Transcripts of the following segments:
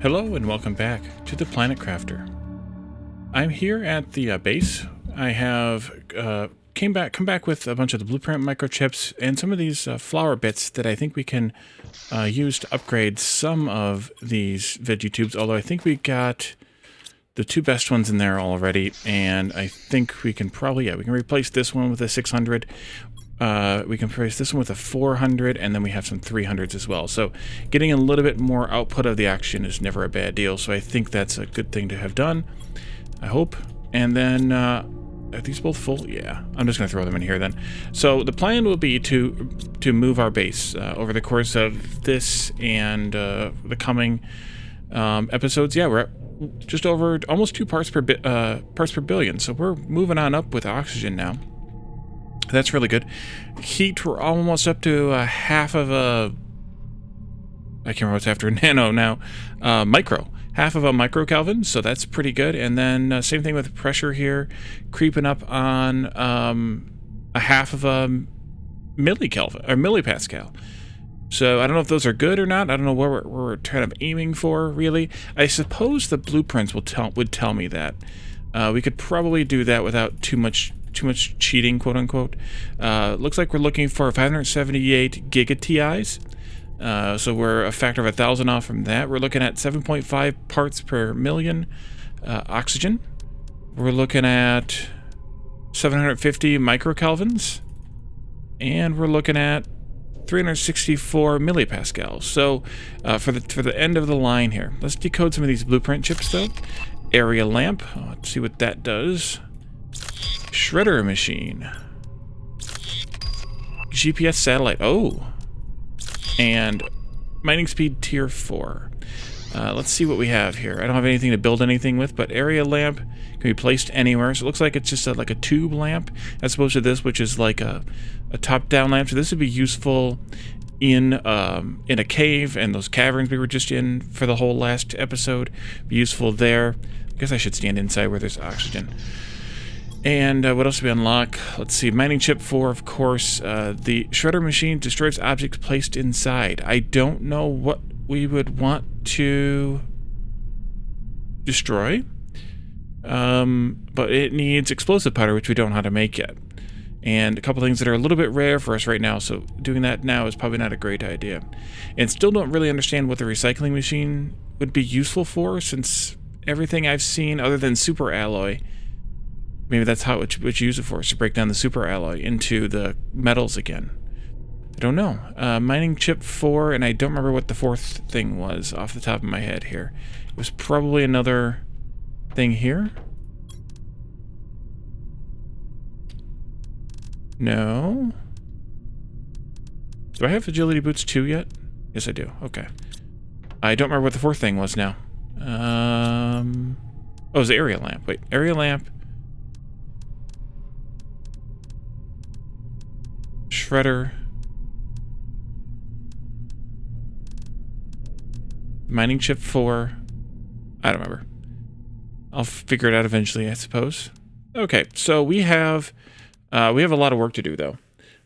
Hello and welcome back to the Planet Crafter. I'm here at the base. I have come back with a bunch of the blueprint microchips and some of these flower bits that I think we can use to upgrade some of these veggie tubes. Although I think we got the two best ones in there already, and I think we can probably we can replace this one with a 600. We can replace this one with a 400, and then we have some 300s as well. So getting a little bit more output of the action is never a bad deal. So I think that's a good thing to have done, I hope. And then, are these both full? Yeah, I'm just going to throw them in here then. So the plan will be to move our base over the course of this and the coming episodes. Yeah, we're at just over almost 2 parts per billion. So we're moving on up with oxygen now. That's really good. Heat, we're almost up to half of a... I can't remember what's after nano now. Micro. Half of a microkelvin, so that's pretty good. And then same thing with pressure here, creeping up on a half of a millikelvin, or millipascal. So I don't know if those are good or not. I don't know where we're kind of aiming for, really. I suppose the blueprints would tell me that. We could probably do that without too much cheating, quote unquote. Looks like we're looking for 578 giga TIs. So we're a factor of 1,000 off from that. We're looking at 7.5 parts per million oxygen. We're looking at 750 microkelvins, and we're looking at 364 millipascals. So for the end of the line here, let's decode some of these blueprint chips though. Area lamp. Let's see what that does. Shredder machine. GPS satellite. Oh. And mining speed tier 4. Let's see what we have here. I don't have anything to build anything with, but area lamp can be placed anywhere. So it looks like it's just like a tube lamp as opposed to this, which is like a top-down lamp. So this would be useful in a cave, and those caverns we were just in for the whole last episode. Be useful there. I guess I should stand inside where there's oxygen. And what else do we unlock? Let's see. Mining chip 4, of course. The shredder machine destroys objects placed inside. I don't know what we would want to destroy. But it needs explosive powder, which we don't know how to make yet. And a couple things that are a little bit rare for us right now, so doing that now is probably not a great idea. And still don't really understand what the recycling machine would be useful for, since everything I've seen other than super alloy, maybe that's how what you use it for, is to break down the super alloy into the metals again. I don't know. Mining chip 4, and I don't remember what the fourth thing was off the top of my head here. It was probably another thing here. No. Do I have agility boots 2 yet? Yes, I do. Okay. I don't remember what the fourth thing was now. Oh, it was the area lamp. Wait, area lamp. Shredder. Mining chip 4. I don't remember. I'll figure it out eventually, I suppose. Okay, so we have a lot of work to do, though.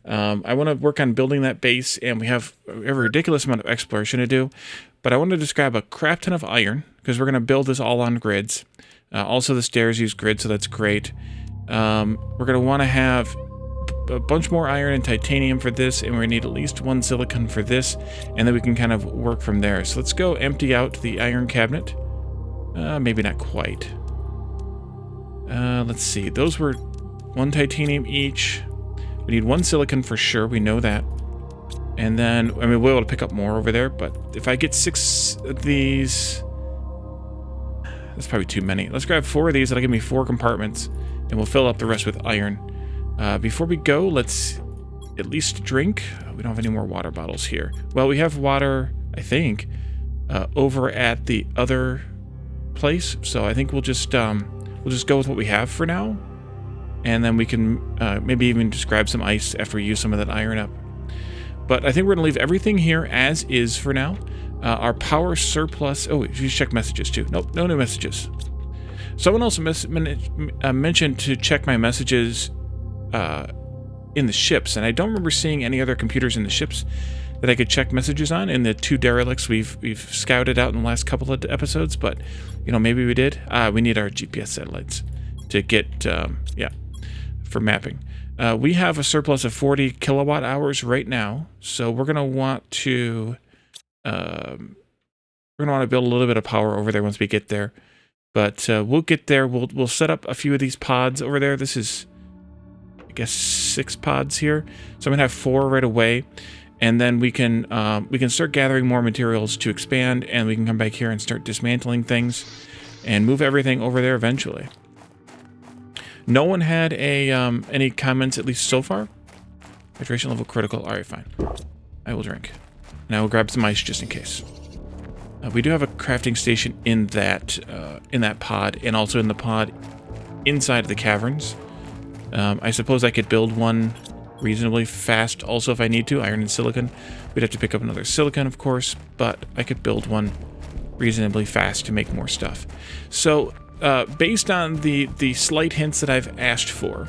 I want to work on building that base, and we have a ridiculous amount of exploration to do. But I want to just grab a crap ton of iron, because we're going to build this all on grids. Also, the stairs use grids, so that's great. We're going to want to have a bunch more iron and titanium for this, and we need at least 1 silicon for this, and then we can kind of work from there. So let's go empty out the iron cabinet. Maybe not quite. Let's see. Those were 1 titanium each. We need 1 silicon for sure. We know that. And then, I mean, we'll be able to pick up more over there, but if I get 6 of these... That's probably too many. Let's grab 4 of these. That'll give me 4 compartments, and we'll fill up the rest with iron. Before we go, let's at least drink. We don't have any more water bottles here. Well, we have water, I think, over at the other place. So I think we'll just go with what we have for now, and then we can maybe even just grab some ice after we use some of that iron up. But I think we're gonna leave everything here as is for now. Our power surplus. Oh, you check messages too. Nope, no new messages. Someone else mentioned to check my messages in the ships, and I don't remember seeing any other computers in the ships that I could check messages on in the 2 derelicts we've scouted out in the last couple of episodes, but you know, maybe we did. We need our GPS satellites to get yeah, for mapping. We have a surplus of 40 kilowatt hours right now, so we're gonna want to build a little bit of power over there once we get there. But we'll get there. We'll set up a few of these pods over there. This is, I guess, 6 pods here. So I'm gonna have 4 right away, and then we can start gathering more materials to expand, and we can come back here and start dismantling things and move everything over there eventually. No one had any comments, at least so far. Hydration level critical. All right, fine. I will drink. And I will grab some ice just in case. We do have a crafting station in that pod, and also in the pod inside of the caverns. I suppose I could build one reasonably fast also if I need to. Iron and silicon. We'd have to pick up another silicon, of course, but I could build one reasonably fast to make more stuff. So based on the slight hints that I've asked for,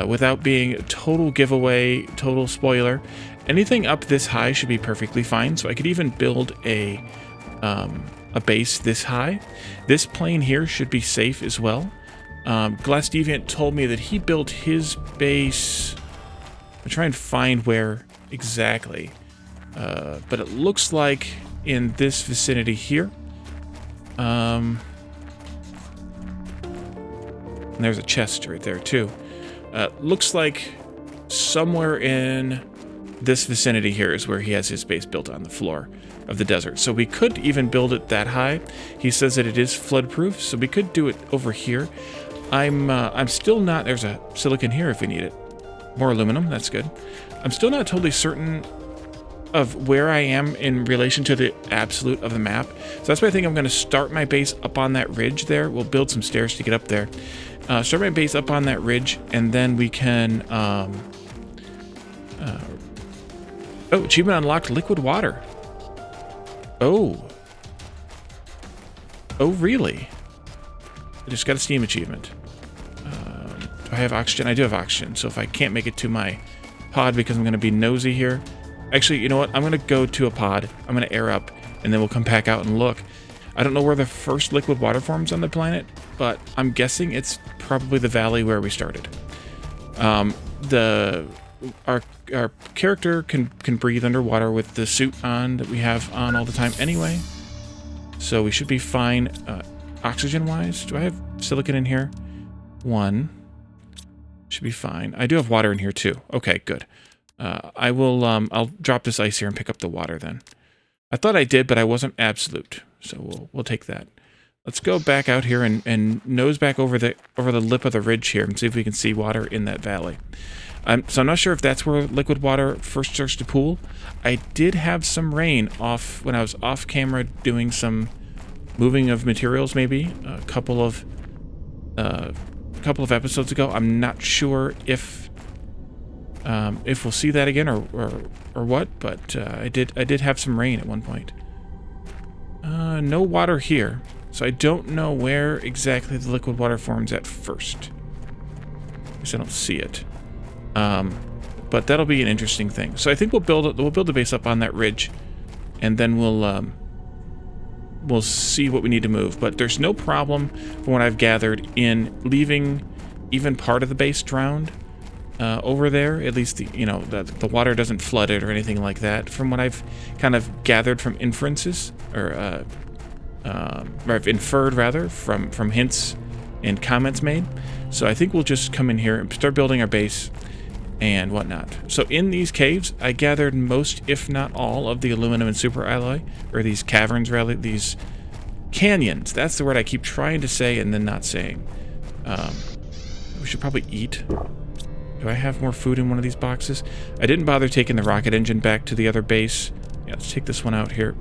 without being a total giveaway, total spoiler, anything up this high should be perfectly fine. So I could even build a base this high. This plane here should be safe as well. Glass Deviant told me that he built his base. I'm trying to find where exactly, but it looks like in this vicinity here. And there's a chest right there too. Looks like somewhere in this vicinity here is where he has his base built on the floor of the desert. So we could even build it that high. He says that it is flood proof, so we could do it over here. I'm still not, there's a silicon here if we need it. More aluminum, that's good. I'm still not totally certain of where I am in relation to the absolute of the map. So that's why I think I'm going to start my base up on that ridge there. We'll build some stairs to get up there. Start my base up on that ridge, and then we can... oh, achievement unlocked, liquid water. Oh. Oh, really? I just got a Steam achievement. Do I have oxygen? I do have oxygen, so if I can't make it to my pod because I'm going to be nosy here... Actually, you know what? I'm going to go to a pod. I'm going to air up, and then we'll come back out and look. I don't know where the first liquid water forms on the planet, but I'm guessing it's probably the valley where we started. Our character can breathe underwater with the suit on that we have on all the time anyway. So we should be fine oxygen-wise. Do I have silicon in here? 1. Should be fine. I do have water in here too. Okay, good. I'll drop this ice here and pick up the water then. I thought I did, but I wasn't absolute. So we'll take that. Let's go back out here and nose back over the lip of the ridge here and see if we can see water in that valley. So I'm not sure if that's where liquid water first starts to pool. I did have some rain off when I was off camera doing some moving of materials, maybe a couple of episodes ago. I'm not sure if we'll see that again or what, but I did have some rain at one point. No water here, so I don't know where exactly the liquid water forms at first. I guess I don't see it. But that'll be an interesting thing. So I think we'll build the base up on that ridge, and then we'll see what we need to move. But there's no problem, from what I've gathered, in leaving even part of the base drowned over there. At least the water doesn't flood it or anything like that. From what I've kind of gathered from inferences, or I've inferred rather from hints and comments made. So I think we'll just come in here and start building our base and whatnot. So in these caves, I gathered most, if not all, of the aluminum and super alloy, or these caverns, rather, these canyons. That's the word I keep trying to say and then not saying. We should probably eat. Do I have more food in one of these boxes? I didn't bother taking the rocket engine back to the other base. Yeah, let's take this one out here.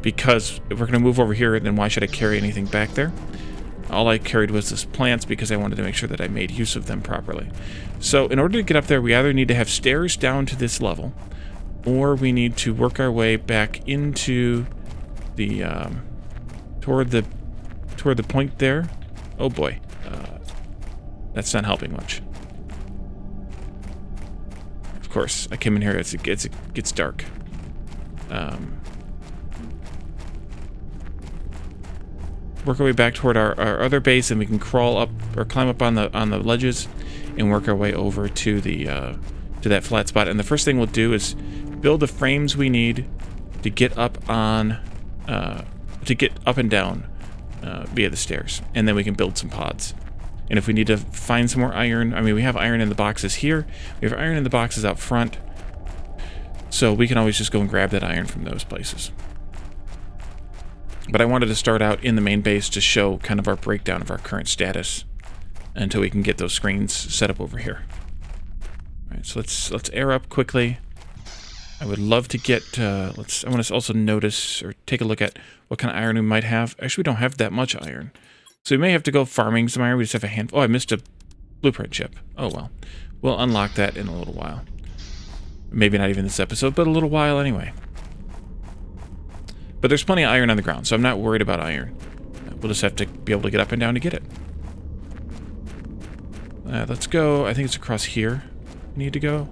Because if we're going to move over here, then why should I carry anything back there? All I carried was this plants because I wanted to make sure that I made use of them properly. So in order to get up there, we either need to have stairs down to this level, or we need to work our way back into the toward the point there. Oh boy, that's not helping much. of course, I came in here, it gets dark. Work our way back toward our other base, and we can crawl up or climb up on the ledges and work our way over to the to that flat spot. And the first thing we'll do is build the frames we need to get up on and down via the stairs, and then we can build some pods. And if we need to find some more iron, I mean, we have iron in the boxes here, we have iron in the boxes out front, so we can always just go and grab that iron from those places. But I wanted to start out in the main base to show kind of our breakdown of our current status until we can get those screens set up over here. All right, so let's air up quickly. I would love to get, I want to also notice or take a look at what kind of iron we might have. Actually, we don't have that much iron. So we may have to go farming some iron. We just have a handful. Oh, I missed a blueprint chip. Oh, well. We'll unlock that in a little while. Maybe not even this episode, but a little while anyway. But there's plenty of iron on the ground, so I'm not worried about iron. We'll just have to be able to get up and down to get it. Let's go. I think it's across here. We need to go.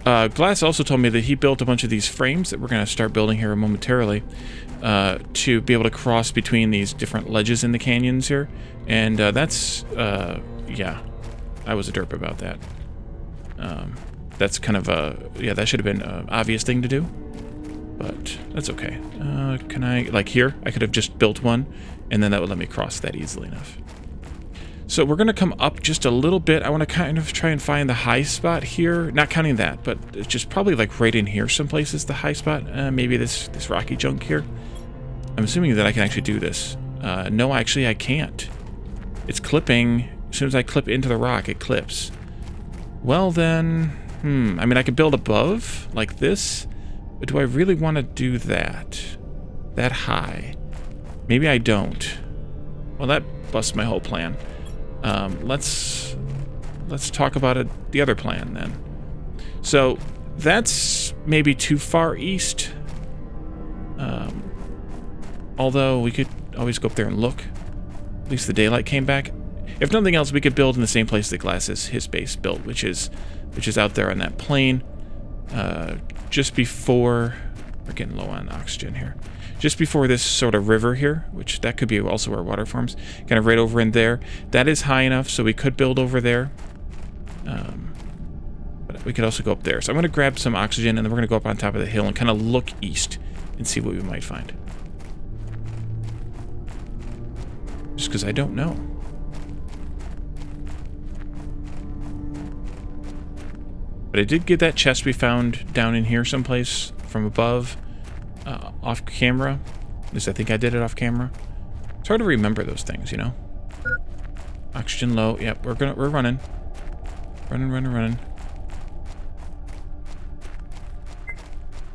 Glass also told me that he built a bunch of these frames that we're going to start building here momentarily to be able to cross between these different ledges in the canyons here. And that's, yeah, I was a derp about that. That's kind of a, yeah, that should have been an obvious thing to do, but that's okay. Can I, like here, I could have just built one, and then that would let me cross that easily enough. So we're going to come up just a little bit. I want to kind of try and find the high spot here. Not counting that, but it's just probably like right in here someplace is the high spot. Maybe this rocky junk here. I'm assuming that I can actually do this. No, actually I can't. It's clipping. As soon as I clip into the rock, it clips. Well then, I mean, I could build above like this, but do I really want to do that? That high? Maybe I don't. Well, that busts my whole plan. Let's talk about the other plan then. So that's maybe too far east. Although we could always go up there and look. At least the daylight came back. If nothing else, we could build in the same place that Glass's his base built, which is out there on that plain, just before. We're getting low on oxygen here. Just before this sort of river here, which that could be also where water forms, kind of right over in there. That is high enough, so we could build over there. But we could also go up there. So I'm going to grab some oxygen, and then we're going to go up on top of the hill and kind of look east and see what we might find. Just because I don't know. But I did get that chest we found down in here someplace from above, off camera. At least I think I did it off camera. It's hard to remember those things, you know? Oxygen low. Yep, we're running. Running.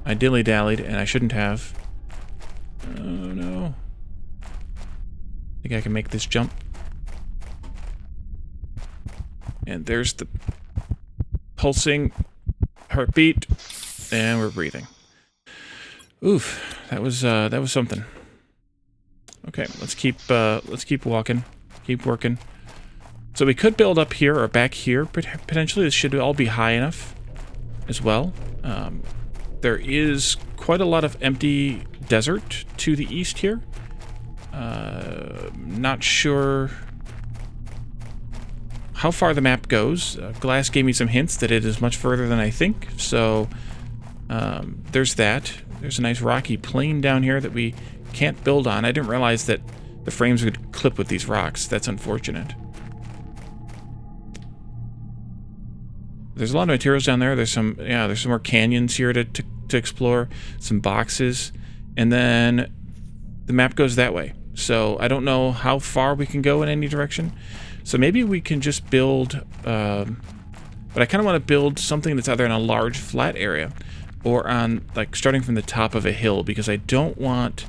I dilly-dallied, and I shouldn't have. Oh, no. Think I can make this jump. And there's the pulsing heartbeat, and we're breathing. Oof, that was something. Okay, let's keep walking, keep working. So we could build up here or back here, potentially. This should all be high enough as well. There is quite a lot of empty desert to the east here. Not sure how far the map goes. Glass gave me some hints that it is much further than I think, so there's that. There's a nice rocky plain down here that we can't build on. I didn't realize that the frames would clip with these rocks. That's unfortunate. There's a lot of materials down there. There's some more canyons here to explore, some boxes, and then the map goes that way. So I don't know how far we can go in any direction. So maybe we can just build, but I kind of want to build something that's either in a large flat area or on, like, starting from the top of a hill, because I don't want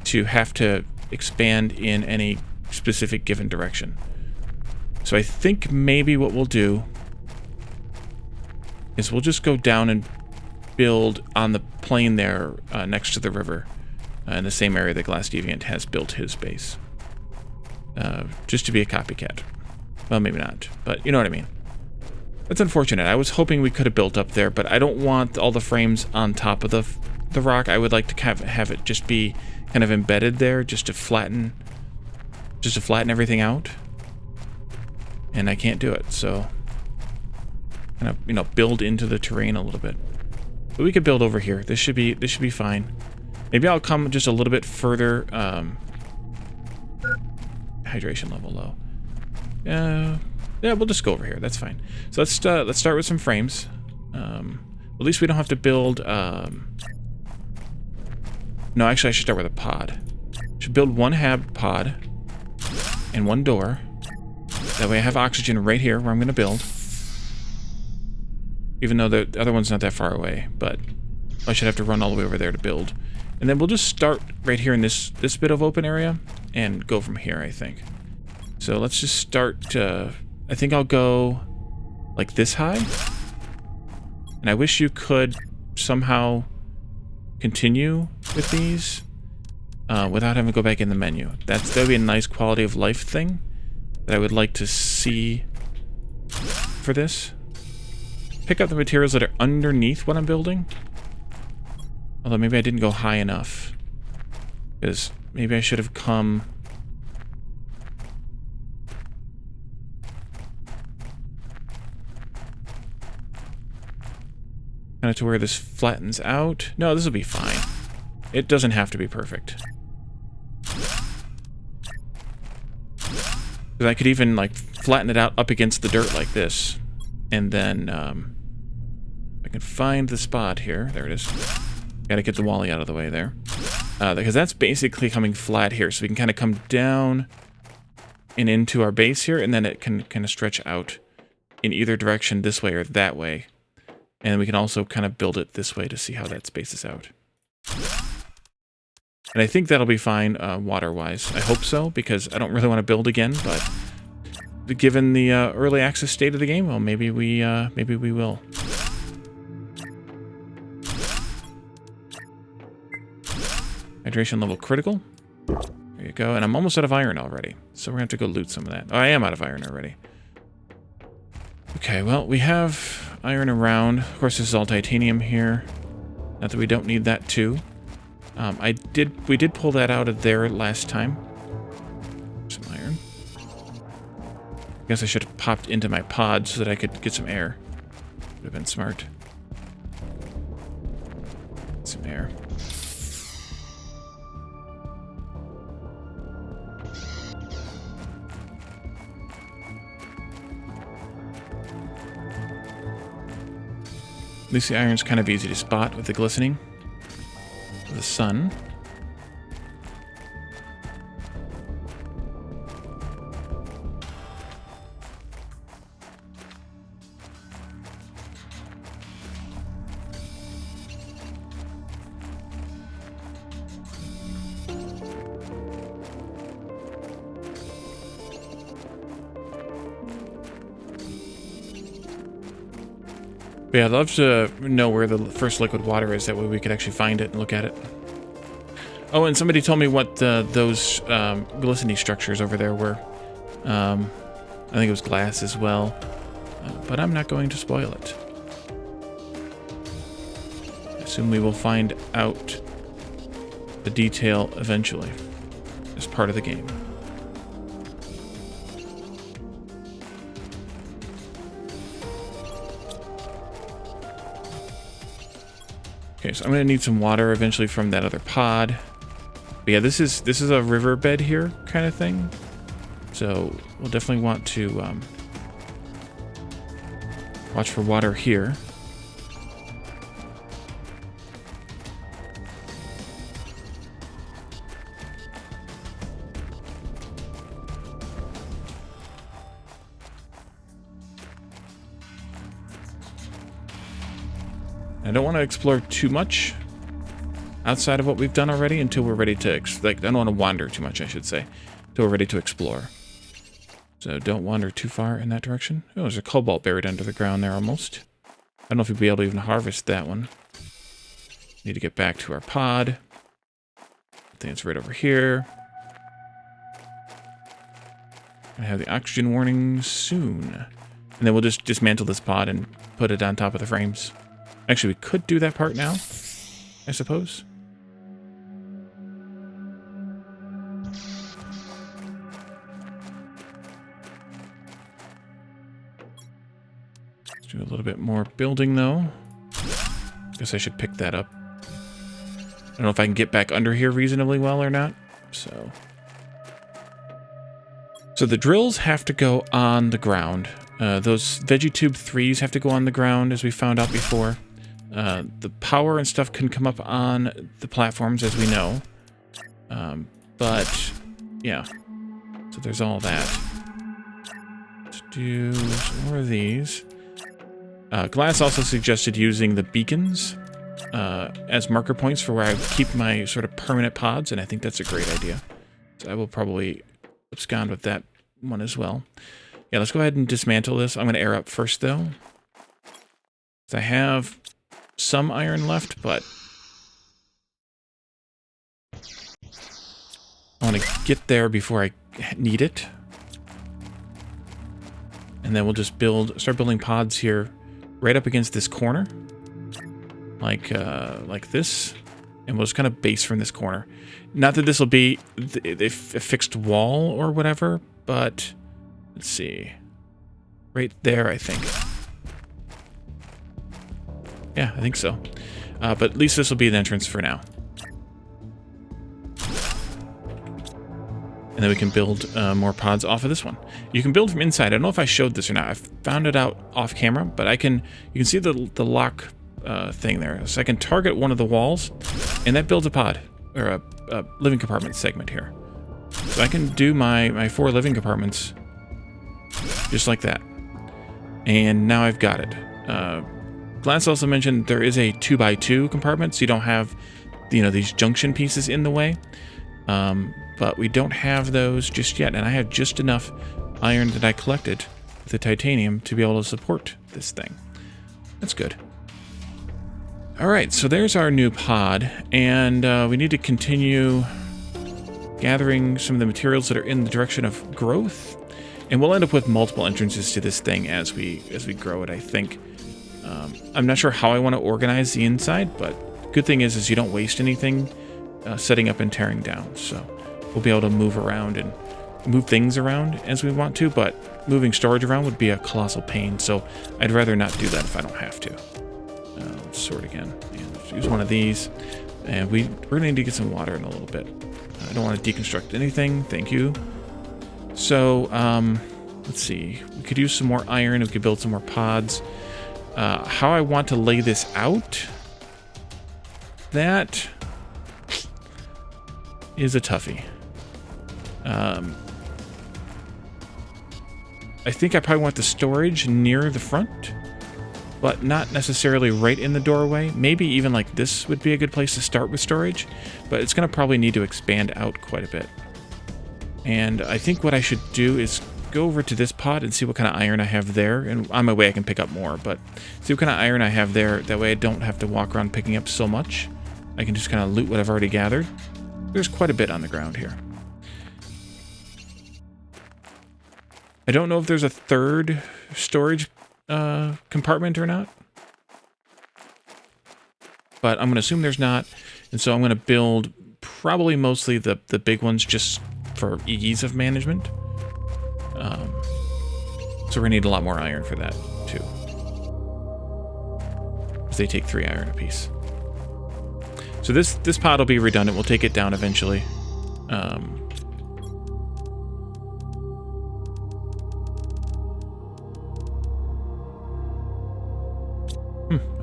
to have to expand in any specific given direction. So I think maybe what we'll do is we'll just go down and build on the plain there next to the river in the same area that Glass Deviant has built his base. Just to be a copycat. Well, maybe not, but you know what I mean. That's unfortunate. I was hoping we could have built up there, but I don't want all the frames on top of the rock. I would like to have it just be kind of embedded there, just to flatten everything out. And I can't do it, so kind of, you know, build into the terrain a little bit. But we could build over here. This should be fine. Maybe I'll come just a little bit further. Hydration level low. Yeah, we'll just go over here. That's fine. So let's start with some frames. At least we don't have to build. No, actually, I should start with a pod. Should build one hab pod and one door. That way, I have oxygen right here where I'm going to build. Even though the other one's not that far away, but I should have to run all the way over there to build. And then we'll just start right here in this bit of open area and go from here, I think. So let's just start. I think I'll go like this high. And I wish you could somehow continue with these without having to go back in the menu. That would be a nice quality of life thing that I would like to see for this. Pick up the materials that are underneath what I'm building. Although maybe I didn't go high enough. Because maybe I should have come... kind of to where this flattens out. No, this will be fine. It doesn't have to be perfect. Because I could even, like, flatten it out up against the dirt like this. And then, I can find the spot here. There it is. Gotta get the Wally out of the way there. Because that's basically coming flat here. So we can kind of come down and into our base here. And then it can kind of stretch out in either direction, this way or that way. And we can also kind of build it this way to see how that spaces out. And I think that'll be fine water-wise. I hope so, because I don't really want to build again, but given the early access state of the game, well, maybe we will. Hydration level critical. There you go. And I'm almost out of iron already, so we're going to have to go loot some of that. Oh, I am out of iron already. Okay, well, we have iron around. Of course, this is all titanium here. Not that we don't need that too. We did pull that out of there last time. Some iron. I guess I should have popped into my pod so that I could get some air. Would have been smart. Some air. At least the iron's kind of easy to spot with the glistening of the sun. But yeah, I'd love to know where the first liquid water is. That way we could actually find it and look at it. Oh, and somebody told me what those glistening structures over there were. I think it was glass as well. But I'm not going to spoil it. I assume we will find out the detail eventually as part of the game. Okay, so I'm gonna need some water eventually from that other pod. But yeah, this is a riverbed here kind of thing. So we'll definitely want to watch for water here. I don't want to explore too much outside of what we've done already until we're ready to, I don't want to wander too much, I should say, until we're ready to explore. So don't wander too far in that direction. Oh, there's a cobalt buried under the ground there almost. I don't know if we'd be able to even harvest that one. Need to get back to our pod. I think it's right over here. Gonna have the oxygen warning soon. And then we'll just dismantle this pod and put it on top of the frames. Actually, we could do that part now, I suppose. Let's do a little bit more building, though. Guess I should pick that up. I don't know if I can get back under here reasonably well or not. So the drills have to go on the ground. Those VeggieTube 3s have to go on the ground, as we found out before. The power and stuff can come up on the platforms, as we know. But, yeah. So there's all that. Let's do some more of these. Glass also suggested using the beacons as marker points for where I keep my sort of permanent pods, and I think that's a great idea. So I will probably abscond with that one as well. Yeah, let's go ahead and dismantle this. I'm going to air up first, though. So I have some iron left, but I want to get there before I need it. And then we'll just start building pods here right up against this corner. Like this. And we'll just kind of base from this corner. Not that this will be a fixed wall or whatever, but let's see. Right there, I think. Yeah, I think so. But at least this will be an entrance for now. And then we can build more pods off of this one. You can build from inside. I don't know if I showed this or not. I found it out off camera, but you can see the lock thing there. So I can target one of the walls, and that builds a pod, or a living compartment segment here. So I can do my 4 living compartments just like that. And now I've got it. Glass also mentioned there is a 2x2 compartment, so you don't have, these junction pieces in the way. But we don't have those just yet, and I have just enough iron that I collected with the titanium to be able to support this thing. That's good. Alright, so there's our new pod, and we need to continue gathering some of the materials that are in the direction of growth, and we'll end up with multiple entrances to this thing as we grow it, I think. I'm not sure how I want to organize the inside, but good thing is you don't waste anything setting up and tearing down, so we'll be able to move around and move things around as we want to, but moving storage around would be a colossal pain, so I'd rather not do that if I don't have to. Let's sort again. And let's use one of these, and we're going to need to get some water in a little bit. I don't want to deconstruct anything, thank you. So, let's see. We could use some more iron, we could build some more pods. How I want to lay this out, that is a toughie. I think I probably want the storage near the front, but not necessarily right in the doorway. Maybe even like this would be a good place to start with storage, but it's going to probably need to expand out quite a bit. And I think what I should do is go over to this pod and see what kind of iron I have there. And on my way I can pick up more, but see what kind of iron I have there. That way I don't have to walk around picking up so much. I can just kind of loot what I've already gathered. There's quite a bit on the ground here. I don't know if there's a third storage compartment or not, but I'm going to assume there's not, and so I'm going to build probably mostly the big ones just for ease of management. So we're going to need a lot more iron for that too, because they take 3 iron apiece. So this pod will be redundant. We'll take it down eventually.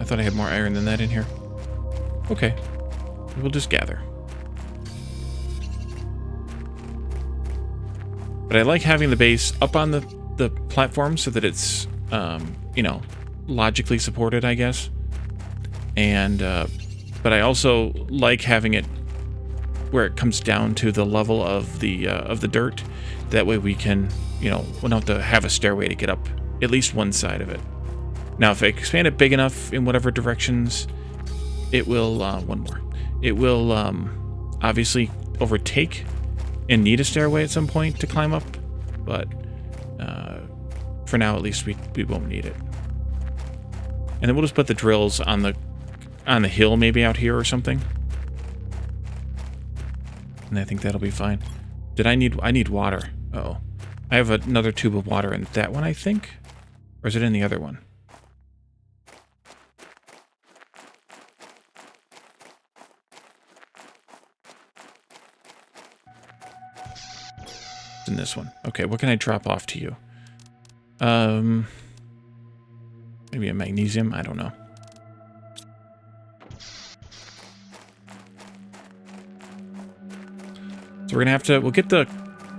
I thought I had more iron than that in here. Okay. We'll just gather. But I like having the base up on the platform so that it's, logically supported, I guess. And, but I also like having it where it comes down to the level of the dirt. That way we can, we don't have to have a stairway to get up at least one side of it. Now, if I expand it big enough in whatever directions, it will, one more. It will, obviously overtake and need a stairway at some point to climb up, but for now at least, we won't need it. And then we'll just put the drills on the hill, maybe out here or something. And I think that'll be fine. I need water. Uh-oh. I have another tube of water in that one, I think. Or is it in the other one? It's in this one. Okay, what can I drop off to you? Maybe a magnesium? I don't know. So we're gonna have to, I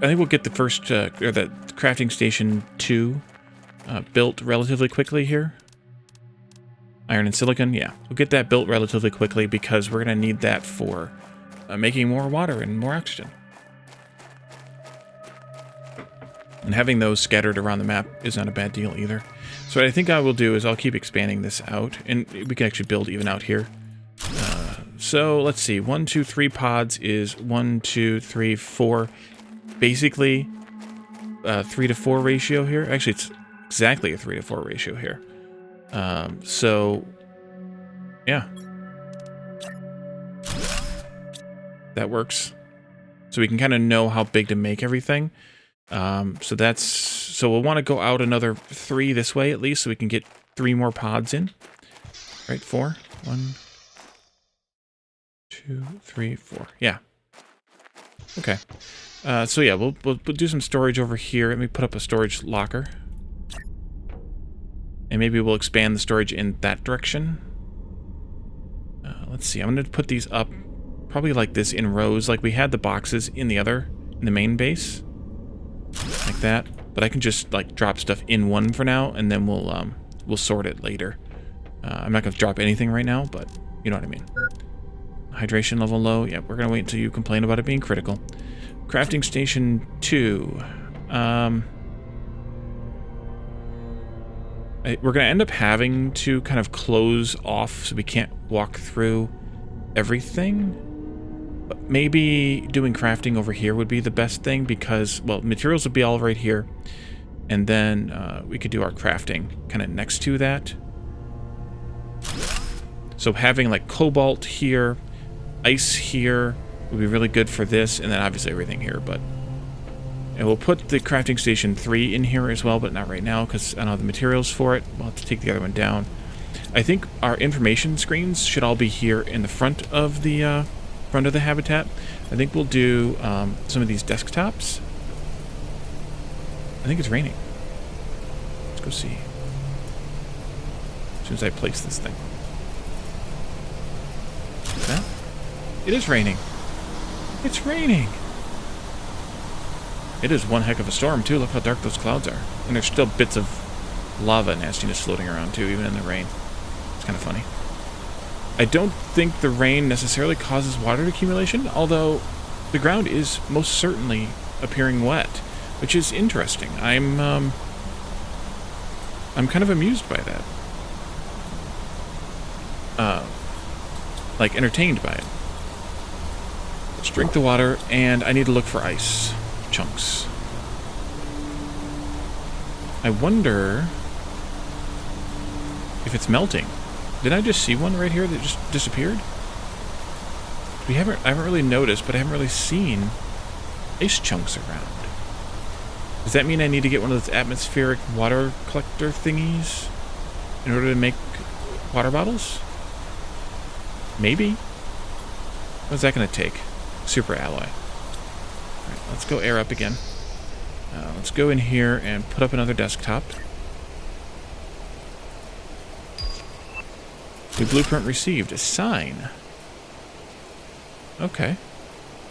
think we'll get the first, or the crafting station 2 built relatively quickly here. Iron and silicon, yeah. We'll get that built relatively quickly because we're gonna need that for making more water and more oxygen. And having those scattered around the map is not a bad deal either. So what I think I will do is I'll keep expanding this out, and we can actually build even out here. So let's see, 1, 2, 3 pods is 1, 2, 3, 4. Basically, 3 to 4 ratio here. Actually, it's exactly a 3 to 4 ratio here. So, yeah. That works. So we can kind of know how big to make everything. So we'll want to go out another 3 this way at least, so we can get 3 more pods in. Right, 4. 1, 2, 3, 4. Yeah. Okay. So yeah, we'll do some storage over here. Let me put up a storage locker. And maybe we'll expand the storage in that direction. Let's see, I'm going to put these up probably like this in rows, like we had the boxes in the main base. Like that. But I can just like drop stuff in one for now, and then we'll sort it later. I'm not going to drop anything right now, but you know what I mean. Hydration level low. Yeah, we're going to wait until you complain about it being critical. Crafting station 2. We're going to end up having to kind of close off so we can't walk through everything. But maybe doing crafting over here would be the best thing because, well, materials would be all right here. And then we could do our crafting kind of next to that. So having like cobalt here, ice here would be really good for this, and then obviously everything here. But and we'll put the crafting station 3 in here as well, but not right now because I don't have the materials for it. We'll have to take the other one down. I think our information screens should all be here in the front of the habitat. I think we'll do some of these desktops. I think it's raining. Let's go see. As soon as I place this thing. That? It is raining. It's raining. It is one heck of a storm, too. Look how dark those clouds are. And there's still bits of lava nastiness floating around, too, even in the rain. It's kind of funny. I don't think the rain necessarily causes water accumulation, although the ground is most certainly appearing wet, which is interesting. I'm kind of amused by that. Like, entertained by it. Let's drink the water, and I need to look for ice chunks. I wonder if it's melting. Did I just see one right here that just disappeared? I haven't really noticed, but I haven't really seen ice chunks around. Does that mean I need to get one of those atmospheric water collector thingies in order to make water bottles? Maybe. What's that going to take? Super alloy. Alright, let's go air up again. Let's go in here and put up another desktop. The blueprint received. A sign. Okay.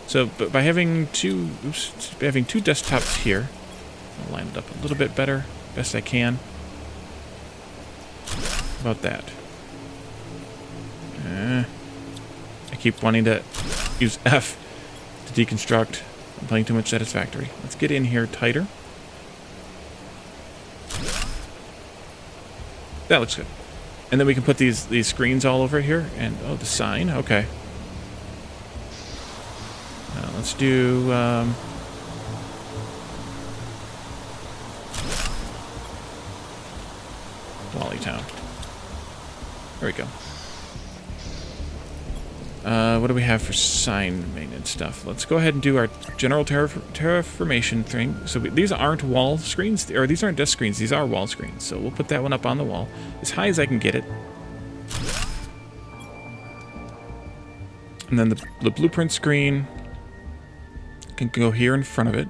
So, but by having two desktops here, I'll line it up a little bit better, best I can. How about that? I keep wanting to use F to deconstruct. I'm playing too much Satisfactory. Let's get in here tighter. That looks good. And then we can put these screens all over here. And, oh, the sign. Okay. Let's do... Wally Town. There we go. What do we have for sign maintenance stuff? Let's go ahead and do our general terraformation thing. So these aren't wall screens, or these aren't desk screens, these are wall screens. So we'll put that one up on the wall, as high as I can get it. And then the blueprint screen can go here in front of it.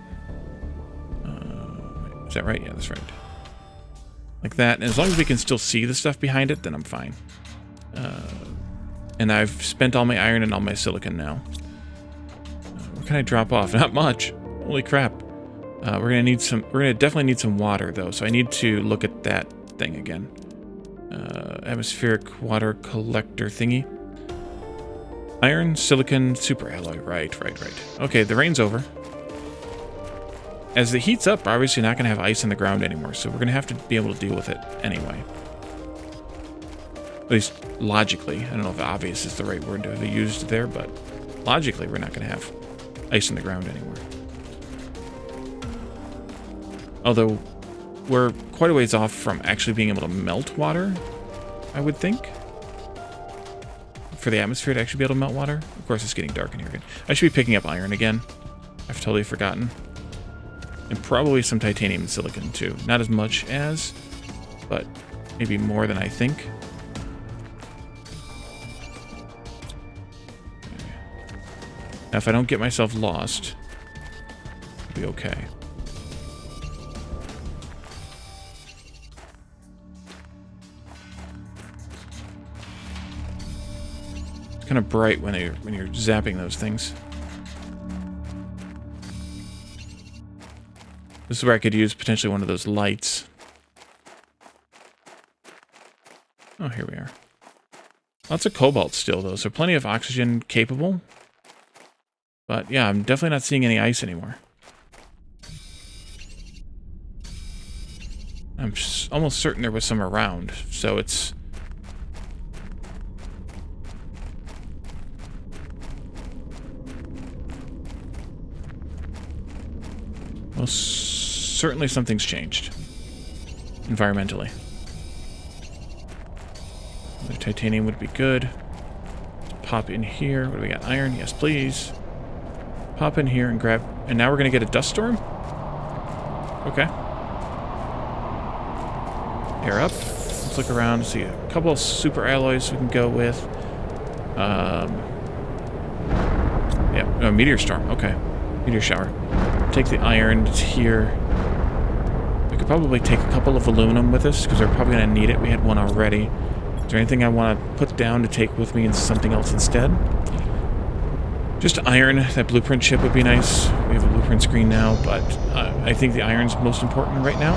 Is that right? Yeah, that's right. Like that. And as long as we can still see the stuff behind it, then I'm fine. And I've spent all my iron and all my silicon now. What can I drop off? Not much. Holy crap. We're gonna definitely need some water though, so I need to look at that thing again. Atmospheric water collector thingy. Iron, silicon, super alloy. Right. Okay, the rain's over. As the heat's up, we're obviously not gonna have ice in the ground anymore, so we're gonna have to be able to deal with it anyway. At least logically. I don't know if obvious is the right word to be used there, but logically we're not going to have ice in the ground anymore. Although we're quite a ways off from actually being able to melt water, I would think. For the atmosphere to actually be able to melt water. Of course, it's getting dark in here again. I should be picking up iron again. I've totally forgotten. And probably some titanium and silicon too. Not as much as, but maybe more than I think. Now, if I don't get myself lost, I'll be okay. It's kind of bright when you're zapping those things. This is where I could use potentially one of those lights. Oh, here we are. Lots of cobalt still, though, so plenty of oxygen capable. But yeah, I'm definitely not seeing any ice anymore. I'm almost certain there was some around, so it's... Well, certainly something's changed. Environmentally. The titanium would be good. Let's pop in here. What do we got? Iron? Yes, please. Pop in here and grab... And now we're going to get a dust storm? Okay. Air up. Let's look around, see a couple of super alloys we can go with. Yeah, oh, meteor storm. Okay. Meteor shower. Take the iron. It's here. We could probably take a couple of aluminum with us, because we're probably going to need it. We had one already. Is there anything I want to put down to take with me in something else instead? Just iron. That blueprint chip would be nice. We have a blueprint screen now, but I think the iron's most important right now.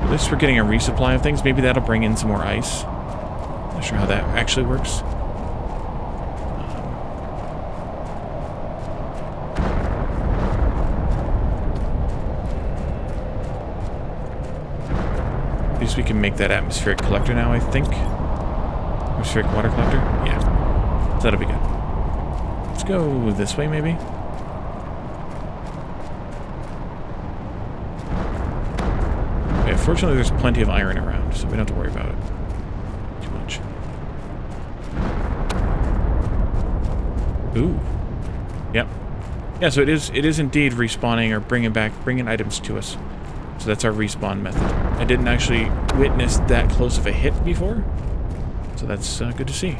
At least we're getting a resupply of things. Maybe that'll bring in some more ice. Not sure how that actually works. At least we can make that atmospheric collector now, I think. Atmospheric water collector? Yeah. So that'll be good. Let's go this way, maybe. Okay, fortunately, there's plenty of iron around, so we don't have to worry about it too much. Ooh. Yep. Yeah, so it is indeed respawning or bringing items to us. So that's our respawn method. I didn't actually witness that close of a hit before, so that's good to see.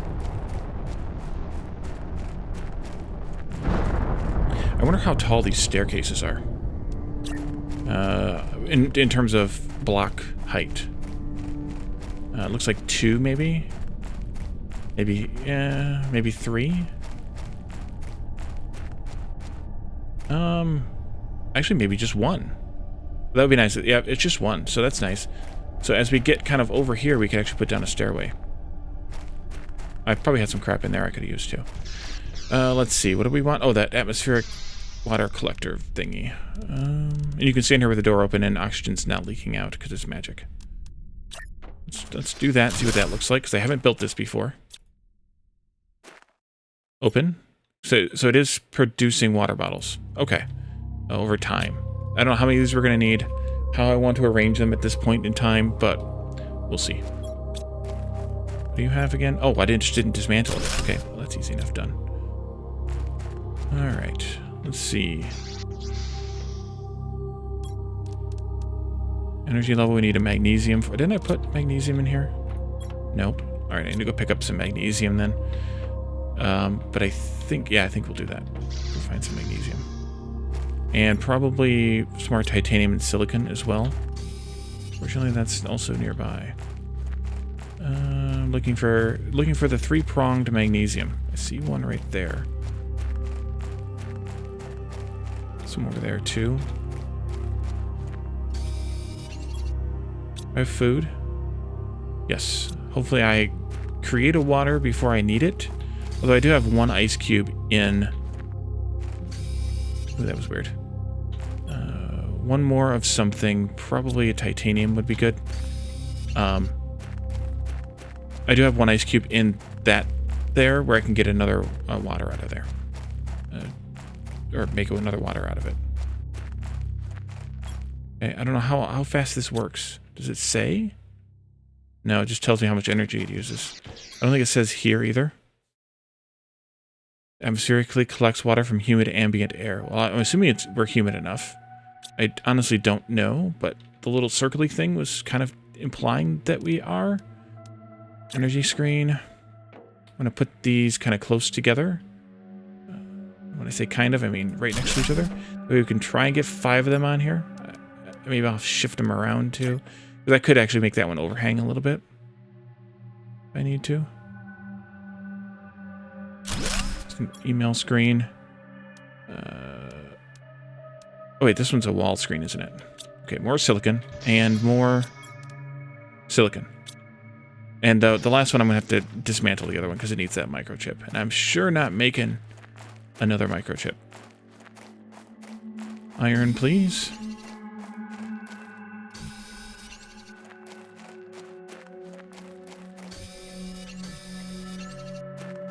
I wonder how tall these staircases are. In terms of block height. It looks like 2, maybe? Maybe, yeah, maybe 3? Actually, maybe just 1. That would be nice. Yeah, it's just 1, so that's nice. So as we get kind of over here, we can actually put down a stairway. I probably had some crap in there I could have used, too. Let's see, what do we want? Oh, that atmospheric water collector thingy. And you can stand here with the door open and oxygen's not leaking out because it's magic. Let's do that, see what that looks like, because I haven't built this before. Open. So it is producing water bottles. Okay. Over time. I don't know how many of these we're going to need. how I want to arrange them at this point in time, but we'll see. What do you have again? Oh, I just didn't dismantle it. Okay, well, that's easy enough done. All right, let's see. Energy level, we need a magnesium. Didn't I put magnesium in here? Nope. All right, I need to go pick up some magnesium then. But I think we'll do that. We'll find some magnesium. And probably some more titanium and silicon as well. Fortunately, that's also nearby. Looking for the three-pronged magnesium. I see one right there. Some over there too. I have food. Yes. Hopefully I create a water before I need it. Although I do have one ice cube in... Ooh, that was weird. One more of something. Probably a titanium would be good. I do have one ice cube in that there where I can get another water out of there. Or make another water out of it. Okay, I don't know how fast this works. Does it say? No, it just tells me how much energy it uses. I don't think it says here either. Atmospherically collects water from humid ambient air. Well, I'm assuming we're humid enough. I honestly don't know, but the little circly thing was kind of implying that we are. Energy screen. I'm going to put these kind of close together. When I say kind of, I mean right next to each other. Maybe we can try and get 5 of them on here. Maybe I'll shift them around too. Because I could actually make that one overhang a little bit. If I need to. Just an email screen. Oh wait, this one's a wall screen, isn't it? Okay, more silicon. And more silicon. And the last one I'm going to have to dismantle the other one because it needs that microchip. And I'm sure not making another microchip. Iron, please.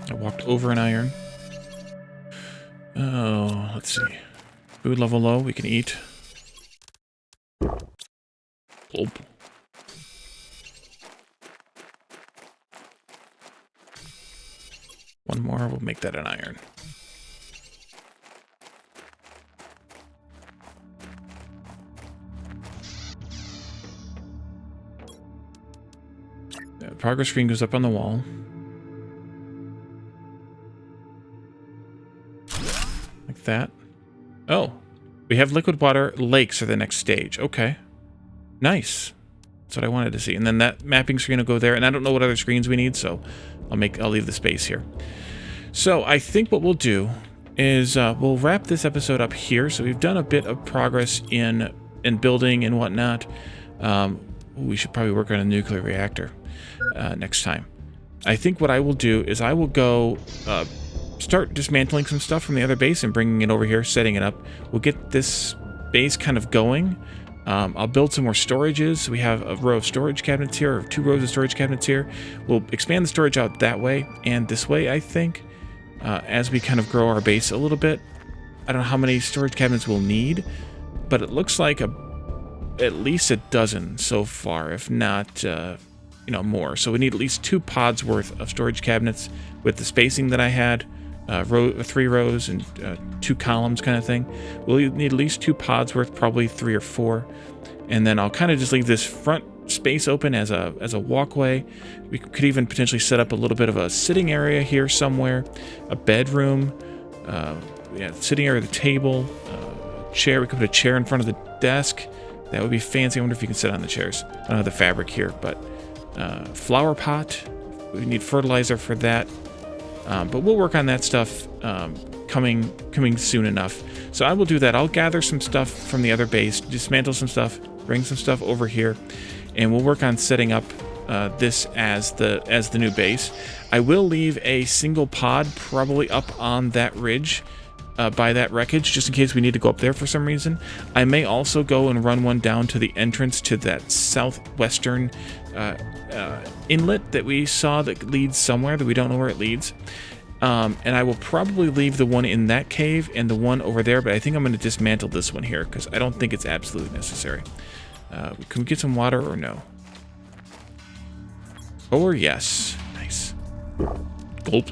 I walked over an iron. Oh, let's see. Food level low, we can eat. Gulp. One more, we'll make that an iron. The progress screen goes up on the wall. Like that. Oh, we have liquid water lakes are the next stage. Okay. Nice. That's what I wanted to see. And then that mapping screen will go there. And I don't know what other screens we need, so I'll leave the space here. So I think what we'll do is we'll wrap this episode up here. So we've done a bit of progress in building and whatnot. We should probably work on a nuclear reactor next time. I think what I will do is I will go start dismantling some stuff from the other base and bringing it over here, setting it up. We'll get this base kind of going. I'll build some more storages. So we have a row of storage cabinets here, or 2 rows of storage cabinets here. We'll expand the storage out that way and this way, I think, as we kind of grow our base a little bit. I don't know how many storage cabinets we'll need, but it looks like at least a dozen so far, if not, more. So we need at least 2 pods worth of storage cabinets with the spacing that I had. 3 rows and 2 columns kind of thing. We'll need at least 2 pods worth, probably 3 or 4. And then I'll kind of just leave this front space open as a walkway. We could even potentially set up a little bit of a sitting area here somewhere, a bedroom, sitting area, the table, chair. We could put a chair in front of the desk. That would be fancy. I wonder if you can sit on the chairs. I don't have the fabric here, but flower pot. We need fertilizer for that. But we'll work on that stuff coming soon enough. So I will do that. I'll gather some stuff from the other base, dismantle some stuff, bring some stuff over here, and we'll work on setting up this as the new base. I will leave a single pod probably up on that ridge by that wreckage, just in case we need to go up there for some reason. I may also go and run one down to the entrance to that southwestern inlet that we saw that leads somewhere that we don't know where it leads. And I will probably leave the one in that cave and the one over there, but I think I'm going to dismantle this one here because I don't think it's absolutely necessary. Can we get some water or no? Or yes. Nice. Gulp.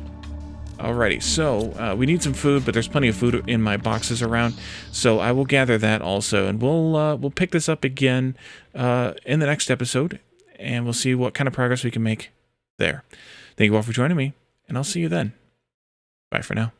Alrighty, so we need some food, but there's plenty of food in my boxes around, so I will gather that also, and we'll pick this up again in the next episode, and we'll see what kind of progress we can make there. Thank you all for joining me, and I'll see you then. Bye for now.